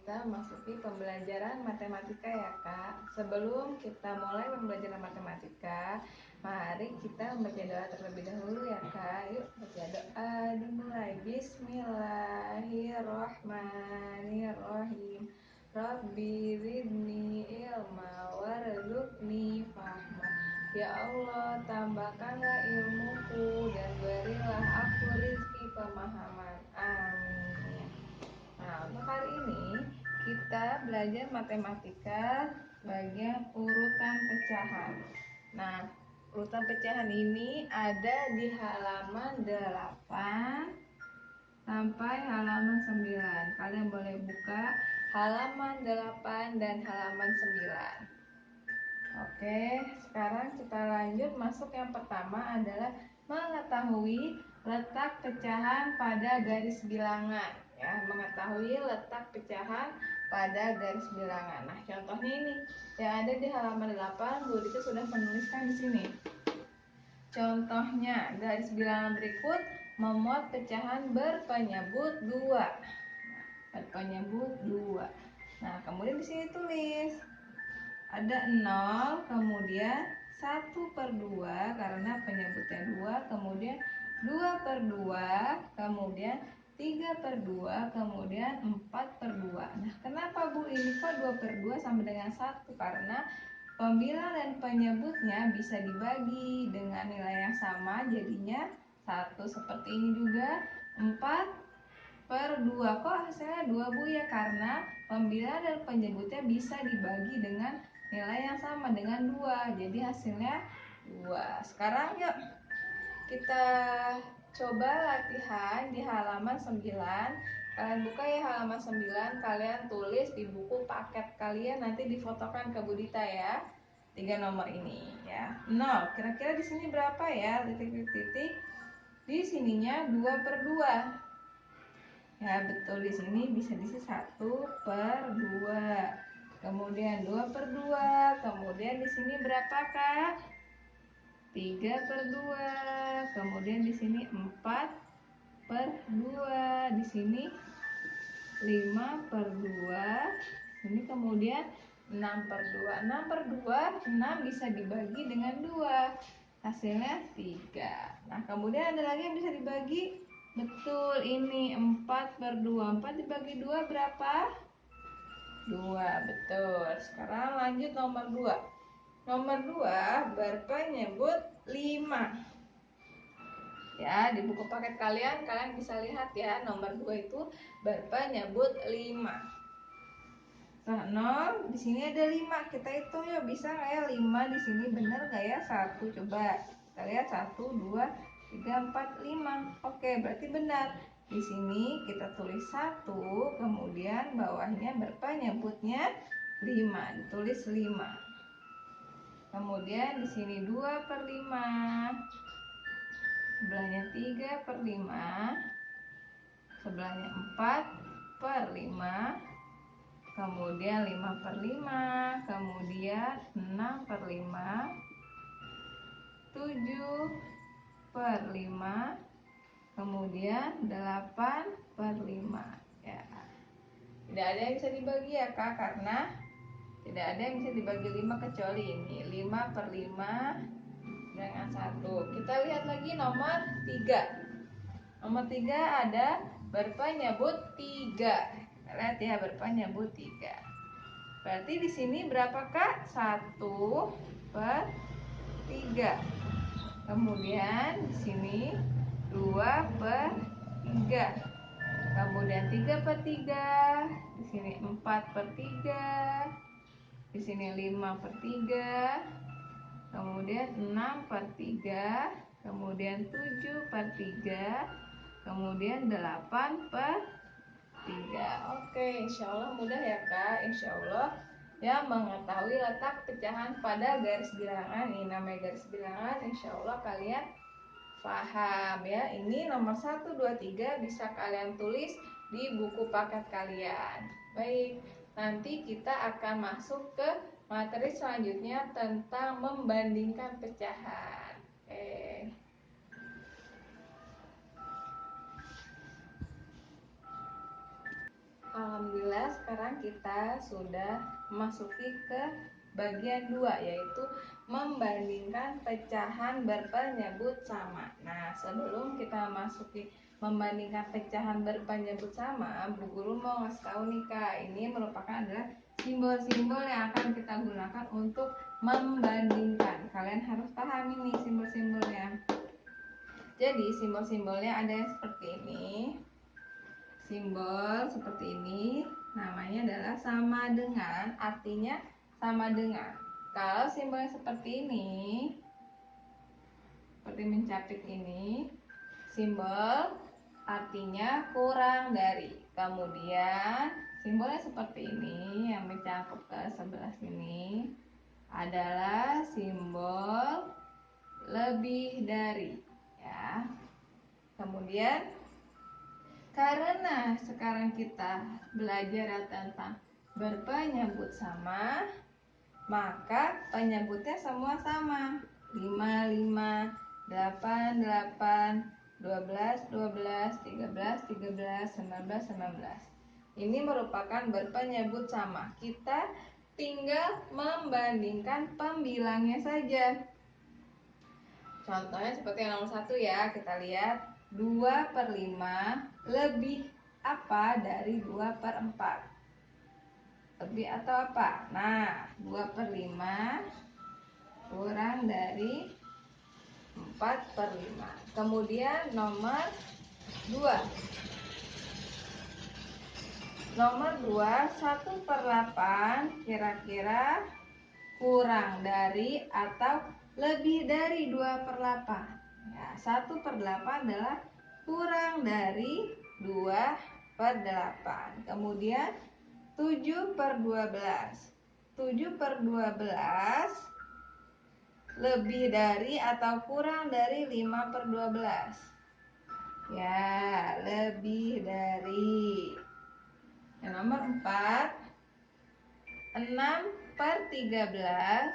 kita masuki pembelajaran matematika ya Kak. Sebelum kita mulai pembelajaran matematika, mari kita membaca doa terlebih dahulu ya Kak. Yuk baca doa dimulai. Bismillahirrohmanirrohim. Rabbi zidni ilma warzuqni fahma. Ya Allah, tambahkanlah ilmuku dan berilah aku rizki pemahaman. Amin. Nah, untuk hari ini kita belajar matematika bagian urutan pecahan. Nah, urutan pecahan ini ada di halaman 8 sampai halaman 9. Kalian boleh buka halaman 8 dan halaman 9. Oke, sekarang kita lanjut masuk yang pertama adalah mengetahui letak pecahan pada garis bilangan. Ya, mengetahui letak pecahan pada garis bilangan. Nah, contohnya ini yang ada di halaman 8, Bu Dita sudah menuliskan di sini. Contohnya, garis bilangan berikut memuat pecahan berpenyebut 2. Berpenyebut 2. Nah, kemudian di sini tulis ada 0, kemudian 1/2 karena penyebutnya 2, kemudian 2/2, kemudian 3/2, kemudian 4/2. Nah, kenapa Bu ini kok 2/2 sama dengan 1? Karena pembilang dan penyebutnya bisa dibagi dengan nilai yang sama, jadinya 1. Seperti ini juga 4/2. Kok hasilnya 2 Bu ya? Karena pembilang dan penyebutnya bisa dibagi dengan nilai yang sama dengan 2, jadi hasilnya 2. Sekarang yuk kita coba latihan di halaman 9. Kalian buka ya halaman 9, kalian tulis di buku paket kalian, nanti difotokan ke Budita ya. 3 nomor ini ya. 0, kira-kira di sini berapa ya? Titik-titik. Di sininya 2/2. Ya, betul, di sini bisa diisi 1/2. Kemudian 2/2, kemudian di sini berapa Kak? 3/2, kemudian di sini 4/2, di sini 5/2, ini kemudian 6/2. 6/2, 6 bisa dibagi dengan 2, hasilnya 3. Nah, kemudian ada lagi yang bisa dibagi. Betul, ini 4/2. 4 dibagi 2 berapa? 2, betul. Sekarang lanjut nomor 2. Nomor 2 berpenyebut 5. Ya, di buku paket kalian bisa lihat ya, nomor 2 itu berpenyebut 5. Nah, 0 di sini ada 5. Kita hitung ya, bisa nggak ya 5 di sini benar nggak ya? 1, coba. Kita lihat 1, 2, 3, 4, 5. Oke, berarti benar. Di sini kita tulis 1, kemudian bawahnya berpenyebutnya 5, ditulis 5. Kemudian di sini 2/5, sebelahnya 3/5, sebelahnya 4/5, kemudian 5/5, kemudian 6/5, 7/5, kemudian 8/5 ya. Tidak ada yang bisa dibagi ya Kak, karena tidak ada yang bisa dibagi 5 kecuali ini, 5/5 dengan 1. Kita lihat lagi nomor 3. Nomor 3 ada berpenyebut 3. Kita lihat ya, berpenyebut 3. Berarti di sini berapa Kak? 1/3. Kemudian di sini 2/3. Kemudian 3/3. Di sini 4/3. Di sini 5/3. Kemudian 6/3. Kemudian 7/3. Kemudian 8/3. Oke, insya Allah mudah ya Kak. Insya Allah ya, mengetahui letak pecahan pada garis bilangan. Ini namanya garis bilangan, insya Allah kalian paham ya. Ini nomor 1, 2, 3 bisa kalian tulis di buku paket kalian. Baik, nanti kita akan masuk ke materi selanjutnya tentang membandingkan pecahan. Oke. Alhamdulillah sekarang kita sudah memasuki ke bagian 2, yaitu membandingkan pecahan berpenyebut sama. Nah, sebelum kita masuki membandingkan pecahan berpenyebut sama, Bu Guru mau ngasih tahu nih Kak, ini merupakan adalah simbol-simbol yang akan kita gunakan untuk membandingkan. Kalian harus pahami nih simbol-simbolnya. Jadi simbol-simbolnya ada yang seperti ini. Simbol seperti ini namanya adalah sama dengan, artinya sama dengan. Kalau simbolnya seperti ini, seperti mencapit ini, simbol artinya kurang dari. Kemudian simbolnya seperti ini yang mencangkup ke sebelah sini adalah simbol lebih dari, ya. Kemudian karena sekarang kita belajar tentang berpenyebut sama, maka penyebutnya semua sama. 5, 5, 8, 8, 12, 12, 13, 13, 19, 19. Ini merupakan berpenyebut sama. Kita tinggal membandingkan pembilangnya saja. Contohnya seperti yang nomor 1 ya, kita lihat 2/5 lebih apa dari 2/4? Lebih atau apa? Nah, 2/5 kurang dari 4/5. Kemudian nomor 2. Nomor 2, 1/8 kira-kira kurang dari atau lebih dari 2/8. Ya, 1/8 adalah kurang dari 2/8. Kemudian 7/12. 7/12 lebih dari atau kurang dari 5/12. Ya, lebih dari. Yang nomor 4, 6/13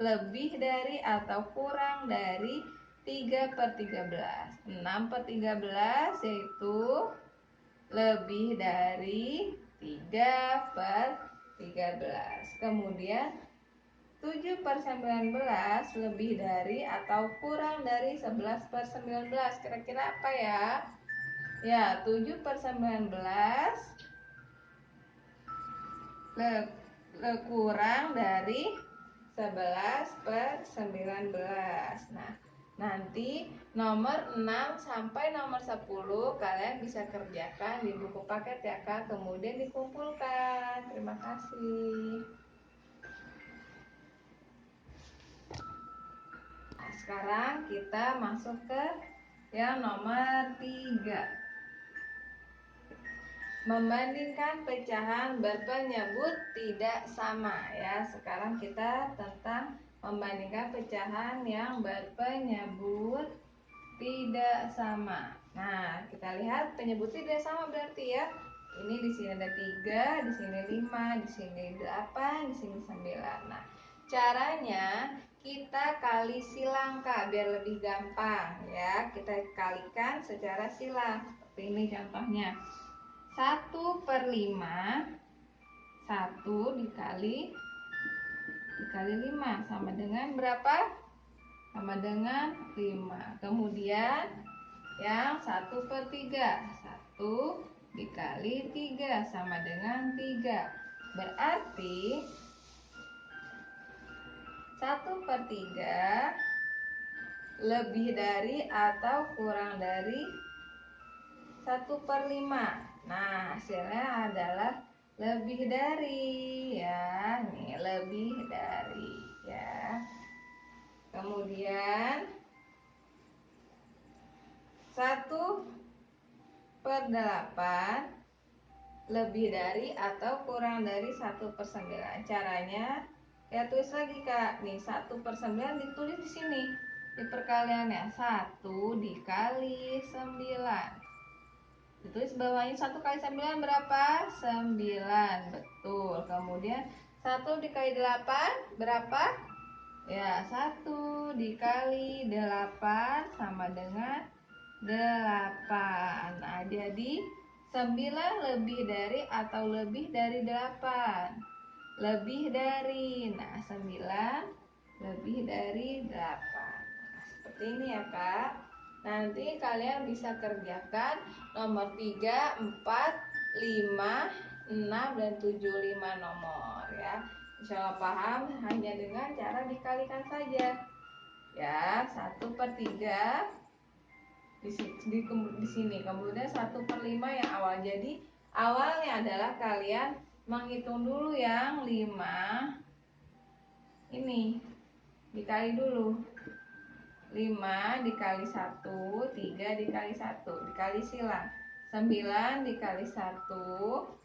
lebih dari atau kurang dari 3/13. 6/13 yaitu lebih dari 3/13. Kemudian 7/19 lebih dari atau kurang dari 11/19. Kira-kira apa ya? Ya, 7/19 kurang dari 11/19. Nah, nanti nomor 6 sampai nomor 10 kalian bisa kerjakan di buku paket ya Kak, kemudian dikumpulkan. Terima kasih. Nah, sekarang kita masuk ke yang nomor 3. Membandingkan pecahan berpenyebut tidak sama, ya. Sekarang kita tentang membandingkan pecahan yang berpenyebut tidak sama. Nah, kita lihat penyebut tidak sama berarti ya. Ini di sini ada 3, di sini 5, di sini 8, di sini 9. Nah, caranya kita kali silang Kak, biar lebih gampang ya. Kita kalikan secara silang. Seperti ini contohnya. 1/5, 1 dikali 5 sama dengan berapa? Sama dengan 5. Kemudian yang 1/3, 1 dikali 3 sama dengan 3. Berarti 1/3 lebih dari atau kurang dari 1/5. Nah, hasilnya adalah lebih dari, ya. Nih, lebih dari, ya. Kemudian 1/8 lebih dari atau kurang dari 1/9. Caranya ya tulis lagi Kak. Nih, 1/9 ditulis di sini di perkaliannya. 1 dikali 9. Ditulis bawahnya 1 kali 9 berapa? 9. Betul. Kemudian 1 dikali 8 berapa? Ya, 1 dikali 8 sama dengan 8. Nah, jadi 9 lebih dari atau lebih dari 8? Lebih dari. Nah, 9 lebih dari 8. Nah, seperti ini ya, Kak. Nanti kalian bisa kerjakan nomor 3, 4, 5, 6, dan 7, 5 nomor ya. Insya Allah paham hanya dengan cara dikalikan saja. Ya, 1/3 di sini, kemudian 1/5 yang awal. Jadi awalnya adalah kalian menghitung dulu yang 5 ini, dikali dulu 5 dikali 1, 3 dikali 1, dikali silang 9 dikali 1,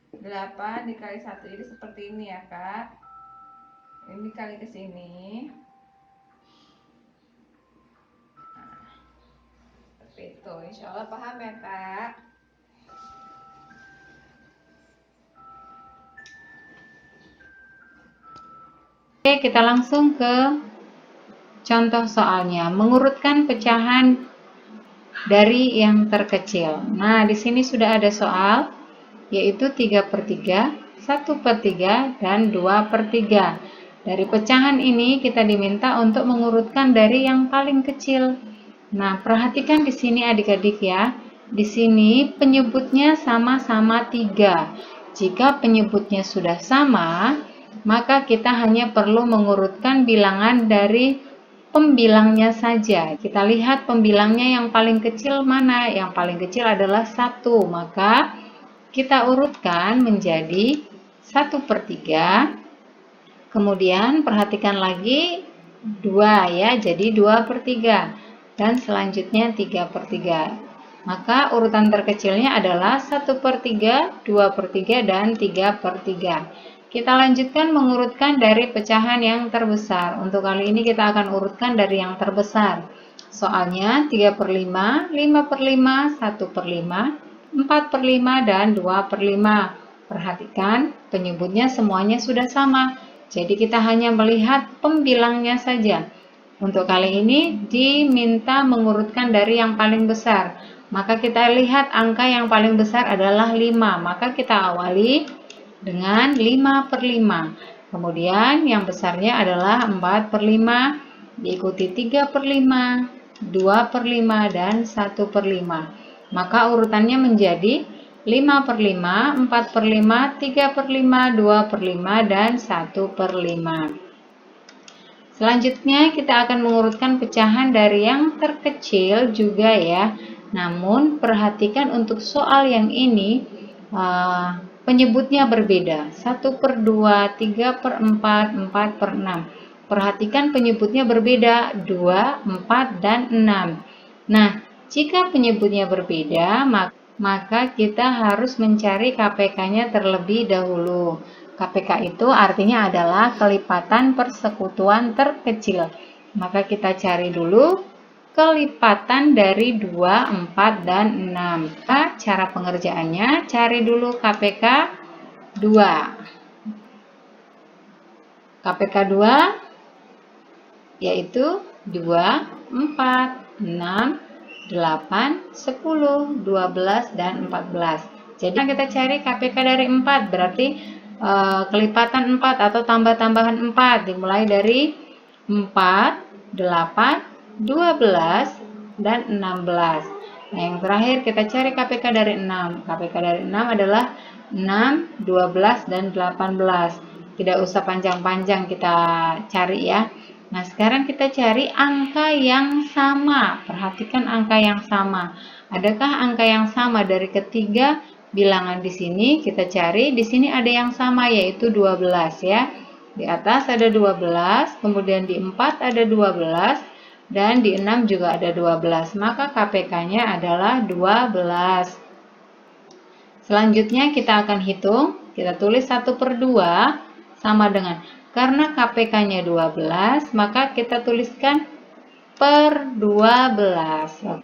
8 dikali 1. Jadi seperti ini ya, Kak. Ini dikali ke sini. Itu, insya Allah paham ya, Kak. Oke, kita langsung ke contoh soalnya. Mengurutkan pecahan dari yang terkecil. Nah, di sini sudah ada soal, yaitu 3/3, 1/3, dan 2/3. Dari pecahan ini kita diminta untuk mengurutkan dari yang paling kecil. Nah, perhatikan di sini adik-adik ya. Di sini penyebutnya sama-sama 3. Jika penyebutnya sudah sama, maka kita hanya perlu mengurutkan bilangan dari pembilangnya saja. Kita lihat pembilangnya yang paling kecil mana? Yang paling kecil adalah 1. Maka kita urutkan menjadi 1/3. Kemudian perhatikan lagi 2 ya, jadi 2/3. Dan selanjutnya 3/3. Maka urutan terkecilnya adalah 1/3, 2/3, dan 3/3. Kita lanjutkan mengurutkan dari pecahan yang terbesar. Untuk kali ini kita akan urutkan dari yang terbesar. Soalnya 3/5, 5/5, 1/5, 4/5, dan 2/5. Perhatikan penyebutnya semuanya sudah sama. Jadi kita hanya melihat pembilangnya saja. Untuk kali ini diminta mengurutkan dari yang paling besar. Maka kita lihat angka yang paling besar adalah 5. Maka kita awali dengan 5/5. Kemudian yang besarnya adalah 4/5, diikuti 3/5, 2/5, dan 1/5. Maka urutannya menjadi 5/5, 4/5, 3/5, 2/5, dan 1/5. Selanjutnya kita akan mengurutkan pecahan dari yang terkecil juga ya. Namun perhatikan untuk soal yang ini penyebutnya berbeda. 1/2, 3/4, 4/6. Perhatikan penyebutnya berbeda, 2, 4, dan 6. Nah, jika penyebutnya berbeda, maka kita harus mencari KPK-nya terlebih dahulu. KPK itu artinya adalah kelipatan persekutuan terkecil. Maka kita cari dulu kelipatan dari 2, 4, dan 6. Nah, cara pengerjaannya, cari dulu KPK 2. KPK 2 yaitu 2, 4, 6, 8, 10, 12, dan 14. Jadi kita cari KPK dari 4, berarti kelipatan 4 atau tambah-tambahan 4 dimulai dari 4, 8, 12, dan 16. Nah, yang terakhir kita cari KPK dari 6. KPK dari 6 adalah 6, 12, dan 18. Tidak usah panjang-panjang kita cari ya. Nah, sekarang kita cari angka yang sama. Perhatikan angka yang sama. Adakah angka yang sama dari ketiga bilangan di sini? Kita cari. Di sini ada yang sama, yaitu 12 ya. Di atas ada 12, kemudian di 4 ada 12, dan di 6 juga ada 12. Maka KPK-nya adalah 12. Selanjutnya kita akan hitung. Kita tulis 1/2 sama dengan, karena KPK-nya 12, maka kita tuliskan per 12.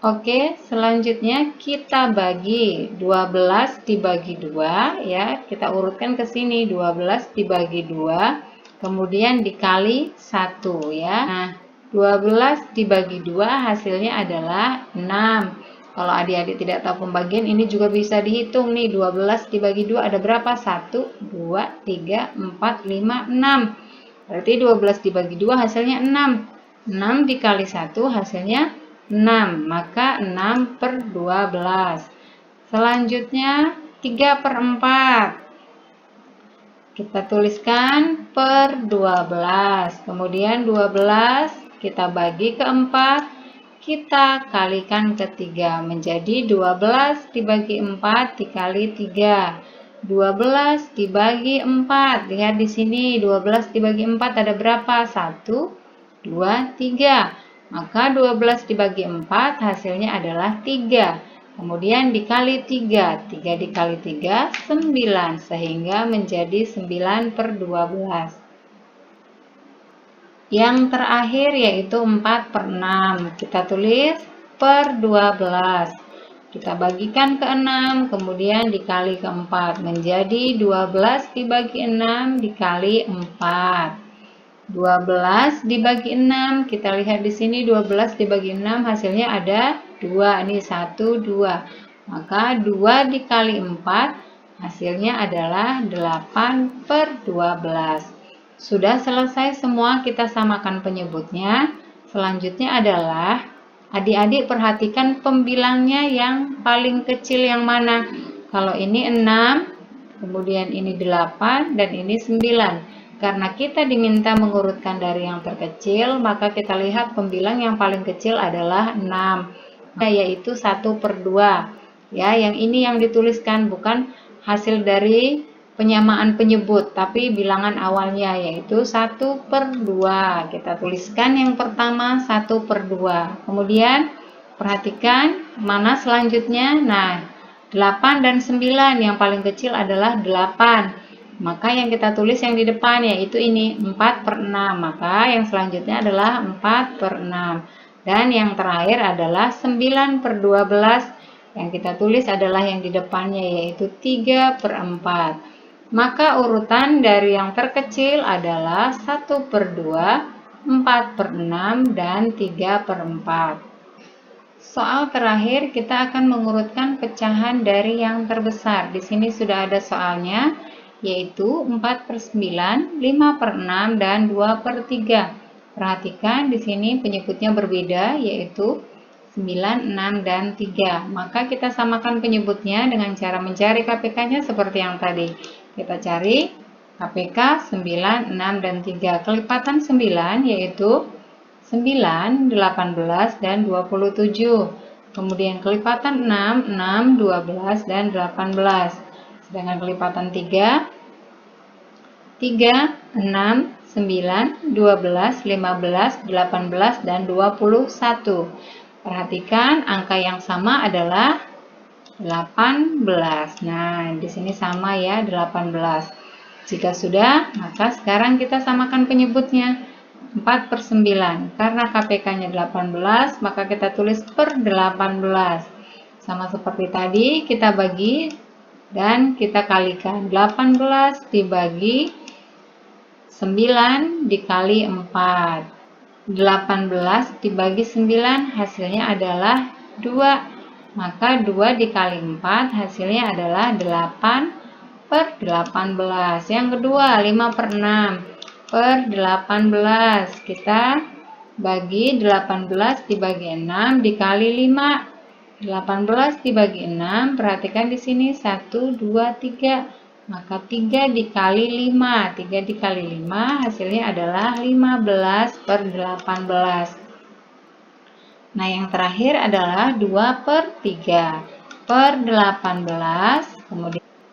Oke, selanjutnya kita bagi 12 dibagi 2 ya. Kita urutkan ke sini, 12 dibagi 2, kemudian dikali 1 ya. Nah, 12 dibagi 2 hasilnya adalah 6. Kalau adik-adik tidak tahu pembagian, ini juga bisa dihitung nih. 12 dibagi 2 ada berapa? 1, 2, 3, 4, 5, 6. Berarti 12 dibagi 2 hasilnya 6. 6 dikali 1 hasilnya 6. Maka 6 per 12. Selanjutnya 3 per 4. Kita tuliskan per 12. Kemudian 12 kita bagi ke 4. Kita kalikan ke 3 menjadi 12 dibagi 4 dikali 3. 12 dibagi 4. Lihat di sini 12 dibagi 4 ada berapa? 1, 2, 3. Maka 12 dibagi 4 hasilnya adalah 3. Kemudian dikali 3. 3 dikali 3 9 sehingga menjadi 9 per 12. Yang terakhir yaitu 4 per 6. Kita tulis per 12. Kita bagikan ke 6, kemudian dikali ke 4. Menjadi 12 dibagi 6 dikali 4. 12 dibagi 6. Kita lihat di sini 12 dibagi 6 hasilnya ada 2. Ini 1, 2. Maka 2 dikali 4 hasilnya adalah 8 per 12. Sudah selesai semua, kita samakan penyebutnya. Selanjutnya adalah adik-adik perhatikan pembilangnya yang paling kecil yang mana. Kalau ini 6, kemudian ini 8, dan ini 9. Karena kita diminta mengurutkan dari yang terkecil, maka kita lihat pembilang yang paling kecil adalah 6, yaitu 1 per 2. Ya, yang ini yang dituliskan, bukan hasil dari penyamaan penyebut, tapi bilangan awalnya yaitu 1 per 2. Kita tuliskan yang pertama 1 per 2. Kemudian perhatikan mana selanjutnya. Nah, 8 dan 9 yang paling kecil adalah 8. Maka yang kita tulis yang di depan yaitu ini 4 per 6. Maka yang selanjutnya adalah 4 per 6. Dan yang terakhir adalah 9 per 12. Yang kita tulis adalah yang di depannya yaitu 3 per 4. Maka urutan dari yang terkecil adalah 1 per 2, 4 per 6, dan 3 per 4. Soal terakhir kita akan mengurutkan pecahan dari yang terbesar. Di sini sudah ada soalnya, yaitu 4 per 9, 5 per 6, dan 2 per 3. Perhatikan di sini penyebutnya berbeda, yaitu 9, 6, dan 3. Maka kita samakan penyebutnya dengan cara mencari KPK-nya seperti yang tadi. Kita cari KPK 9, 6, dan 3. Kelipatan 9 yaitu 9, 18, dan 27. Kemudian kelipatan 6, 6, 12, dan 18. Sedangkan kelipatan 3, 3, 6, 9, 12, 15, 18, dan 21. Perhatikan angka yang sama adalah 18. Nah, di sini sama ya, 18. Jika sudah, maka sekarang kita samakan penyebutnya. 4 per 9. Karena KPK-nya 18, maka kita tulis per 18. Sama seperti tadi, kita bagi dan kita kalikan. 18 dibagi 9 dikali 4. 18 dibagi 9 hasilnya adalah 2. Maka 2 dikali 4 hasilnya adalah 8 per 18. Yang kedua 5 per 6 per 18. Kita bagi 18 dibagi 6 dikali 5. 18 dibagi 6, perhatikan di sini 1, 2, 3. Maka 3 dikali 5. 3 dikali 5 hasilnya adalah 15 per 18. Nah, yang terakhir adalah 2 per 3 per 18,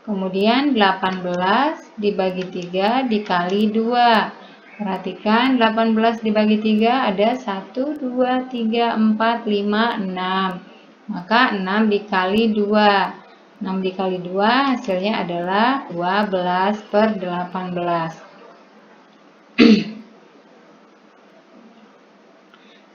kemudian 18 dibagi 3 dikali 2. Perhatikan 18 dibagi 3 ada 1, 2, 3, 4, 5, 6. Maka 6 dikali 2. 6 dikali 2 hasilnya adalah 12 per 18.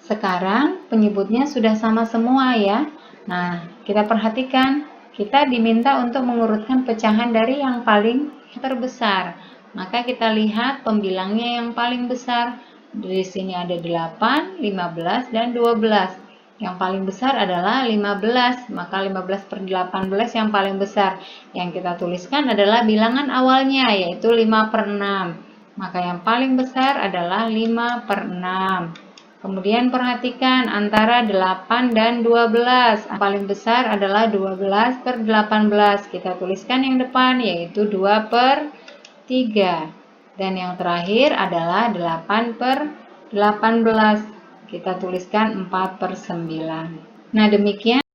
Sekarang penyebutnya sudah sama semua ya. Nah, kita perhatikan, kita diminta untuk mengurutkan pecahan dari yang paling terbesar. Maka kita lihat pembilangnya yang paling besar. Di sini ada 8, 15, dan 12. Yang paling besar adalah 15, maka 15 per 18 yang paling besar. Yang kita tuliskan adalah bilangan awalnya, yaitu 5 per 6. Maka yang paling besar adalah 5 per 6. Kemudian perhatikan antara 8 dan 12. Yang paling besar adalah 12 per 18. Kita tuliskan yang depan, yaitu 2 per 3. Dan yang terakhir adalah 8 per 18. Kita tuliskan 4 per 9. Nah, demikian